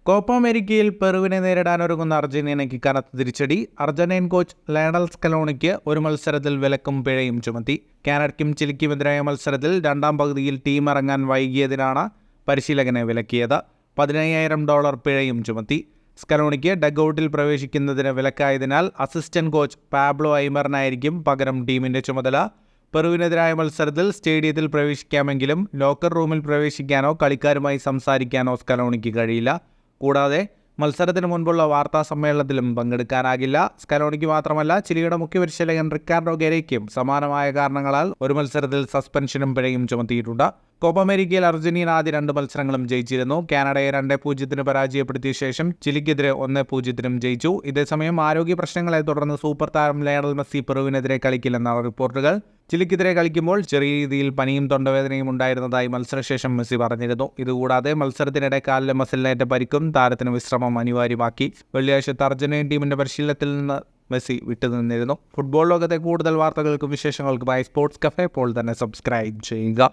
Copa അമേരിക്കയിൽ പെറുവിനെ നേരിടാനൊരുങ്ങുന്ന അർജന്റീനയ്ക്ക് കനത്ത തിരിച്ചടി. അർജന്റീൻ കോച്ച് ലയണൽ സ്കലോണിക്ക് ഒരു മത്സരത്തിൽ വിലക്കും പിഴയും ചുമത്തി. കാനഡയ്ക്കും ചിലിക്കുമെതിരായ മത്സരത്തിൽ രണ്ടാം പകുതിയിൽ ടീം ഇറങ്ങാൻ വൈകിയതിനാണ് പരിശീലകനെ വിലക്കിയത്. $15,000 പിഴയും ചുമത്തി. സ്കലോണിക്ക് ഡഗ്ഔട്ടിൽ പ്രവേശിക്കുന്നതിന് വിലക്കായതിനാൽ അസിസ്റ്റന്റ് കോച്ച് പാബ്ലോ ഐമറിനായിരിക്കും പകരം ടീമിന്റെ ചുമതല. പെറുവിനെതിരായ മത്സരത്തിൽ സ്റ്റേഡിയത്തിൽ പ്രവേശിക്കാമെങ്കിലും ലോക്കർ റൂമിൽ പ്രവേശിക്കാനോ കളിക്കാരുമായി സംസാരിക്കാനോ സ്കലോണിക്ക് കഴിയില്ല. കൂടാതെ മത്സരത്തിന് മുൻപുള്ള വാർത്താ സമ്മേളനത്തിലും പങ്കെടുക്കാനാകില്ല. സ്കലോണിക്ക് മാത്രമല്ല, ചിലിയുടെ മുഖ്യപരിശീലകൻ റിക്കാർഡോ ഗെരയ്ക്കും സമാനമായ കാരണങ്ങളാൽ ഒരു മത്സരത്തിൽ സസ്പെൻഷനും പിഴയും ചുമത്തിയിട്ടുണ്ട്. കോപ്പ അമേരിക്കയിൽ അർജന്റീന ആദ്യ 2 മത്സരങ്ങളും ജയിച്ചിരുന്നു. കാനഡയെ 2-0 പരാജയപ്പെടുത്തിയ ശേഷം ചിലിക്കെതിരെ 1-0 ജയിച്ചു. ഇതേസമയം ആരോഗ്യ പ്രശ്നങ്ങളെ തുടർന്ന് സൂപ്പർ താരം ലയണൽ മെസ്സി പെറുവിനെതിരെ കളിക്കില്ലെന്നാണ് റിപ്പോർട്ടുകൾ. ചിലിക്കെതിരെ കളിക്കുമ്പോൾ ചെറിയ രീതിയിൽ പനിയും തൊണ്ടവേദനയും ഉണ്ടായിരുന്നതായി മത്സരശേഷം മെസ്സി പറഞ്ഞിരുന്നു. ഇതുകൂടാതെ മത്സരത്തിനിടെ കാലിലെ മസിലിനേറ്റ പരിക്കും താരത്തിന് വിശ്രമം അനിവാര്യമാക്കി. വെള്ളിയാഴ്ചത്തെ അർജന്റീൻ ടീമിന്റെ പരിശീലനത്തിൽ നിന്ന് മെസ്സി വിട്ടുനിന്നിരുന്നു. ഫുട്ബോൾ ലോകത്തെ കൂടുതൽ വാർത്തകൾക്കും വിശേഷങ്ങൾക്കുമായി സ്പോർട്സ് കഫേ ഇപ്പോൾ തന്നെ സബ്സ്ക്രൈബ് ചെയ്യുക.